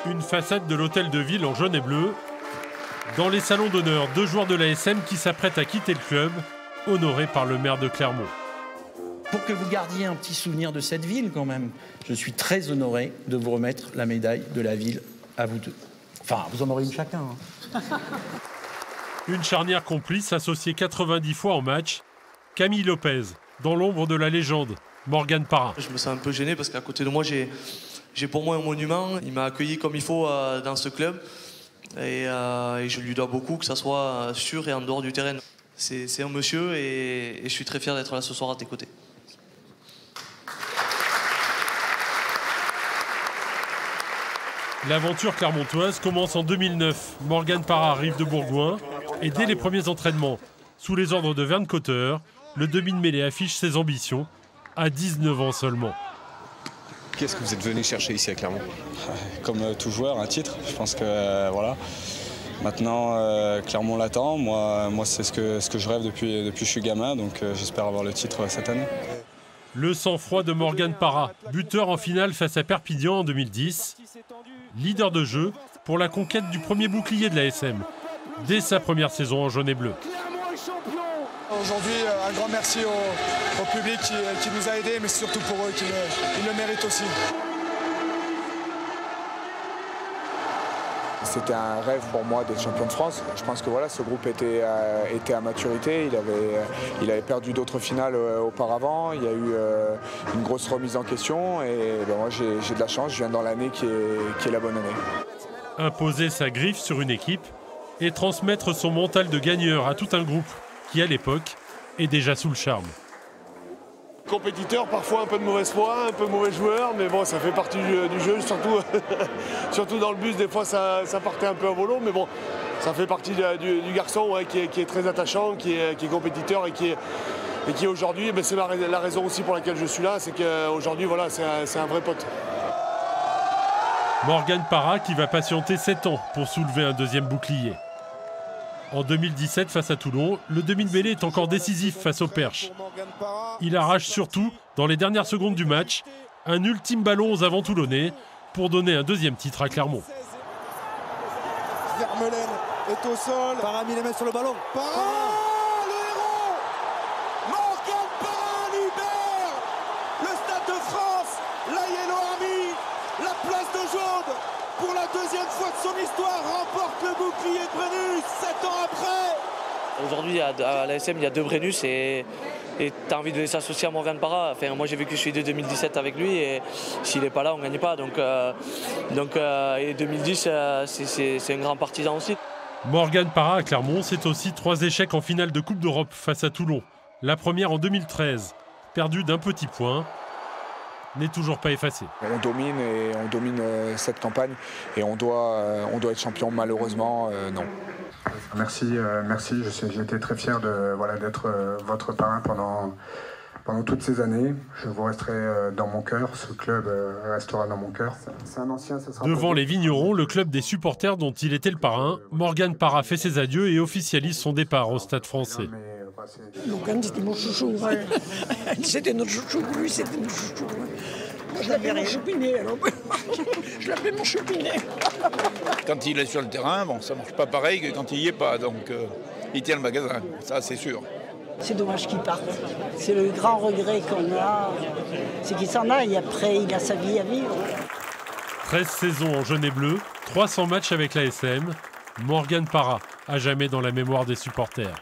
Une façade de l'hôtel de ville en jaune et bleu. Dans les salons d'honneur, 2 joueurs de l'ASM qui s'apprêtent à quitter le club, honorés par le maire de Clermont. Pour que vous gardiez un petit souvenir de cette ville quand même, je suis très honoré de vous remettre la médaille de la ville à vous deux. Enfin, vous en aurez une chacun. Hein. Une charnière complice associée 90 fois en match. Camille Lopez, dans l'ombre de la légende, Morgan Parra. Je me sens un peu gêné parce qu'à côté de moi, j'ai pour moi un monument. Il m'a accueilli comme il faut dans ce club. Et je lui dois beaucoup, que ce soit sur et en dehors du terrain. C'est un monsieur et je suis très fier d'être là ce soir à tes côtés. L'aventure clermontoise commence en 2009. Morgan Parra arrive de Bourgoin et dès les premiers entraînements, sous les ordres de Verne Cotter, le demi de mêlée affiche ses ambitions à 19 ans seulement. Qu'est-ce que vous êtes venu chercher ici à Clermont? Comme tout joueur, un titre. Je pense que voilà. Maintenant, Clermont l'attend. Moi c'est ce que je rêve depuis que je suis gamin. Donc j'espère avoir le titre cette année. Le sang-froid de Morgan Parra, buteur en finale face à Perpignan en 2010. Leader de jeu pour la conquête du premier bouclier de l'ASM, dès sa première saison en jaune et bleu. Aujourd'hui, un grand merci au public qui nous a aidés, mais surtout pour eux, qui le méritent aussi. C'était un rêve pour moi d'être champion de France. Je pense que voilà, ce groupe était à maturité. Il avait perdu d'autres finales auparavant. Il y a eu une grosse remise en question. Et ben moi, j'ai de la chance. Je viens dans l'année qui est la bonne année. Imposer sa griffe sur une équipe et transmettre son mental de gagneur à tout un groupe qui, à l'époque, est déjà sous le charme. Compétiteur, parfois un peu de mauvaise foi, un peu mauvais joueur, mais bon, ça fait partie du jeu, surtout dans le bus, des fois ça partait un peu à volo, mais bon, ça fait partie du garçon ouais, qui est très attachant, qui est compétiteur et qui aujourd'hui, ben, c'est la raison aussi pour laquelle je suis là, c'est qu'aujourd'hui, voilà, c'est un vrai pote. Morgan Parra qui va patienter 7 ans pour soulever un deuxième bouclier. En 2017, face à Toulon, le demi de mêlée est encore décisif face au Perche. Il arrache surtout, dans les dernières secondes du match, un ultime ballon aux avants toulonnais pour donner un deuxième titre à Clermont. Vermeulen est au sol. Parra met les mains sur le ballon. Parra, le héros. Morgan Parra libère le Stade de France, la Yellow Army, la place de jaune. Pour la deuxième fois de son histoire, remporte le bouclier de Brennus, 7 ans après. Aujourd'hui, à l'ASM, il y a 2 Brennus et tu as envie de s'associer à Morgan Parra. Enfin, moi, j'ai vécu celui de 2017 avec lui et s'il n'est pas là, on ne gagne pas. Et 2010, c'est un grand partisan aussi. Morgan Parra à Clermont, c'est aussi 3 échecs en finale de Coupe d'Europe face à Toulon. La première en 2013, perdue d'un petit point, n'est toujours pas effacée. On domine cette campagne et on doit être champion, malheureusement, non. Merci. J'étais très fier d'être votre parrain pendant toutes ces années. Je vous resterai dans mon cœur. Ce club restera dans mon cœur. C'est un ancien, ça sera devant les Vignerons, le club des supporters dont il était le parrain, Morgan Parra fait ses adieux et officialise son départ au Stade Français. Morgan, c'était mon chouchou. Ouais. C'était notre chouchou, lui, c'était notre chouchou. Je l'appelais mon choupinet, alors. Je l'appelais mon choupinet. Quand il est sur le terrain, bon, ça ne marche pas pareil que quand il n'y est pas. Donc, il tient le magasin, ça, c'est sûr. C'est dommage qu'il parte. C'est le grand regret qu'on a. C'est qu'il s'en aille. Après, il a sa vie à vivre. 13 saisons en jaune et bleu, 300 matchs avec l'ASM. Morgan Parra, à jamais dans la mémoire des supporters.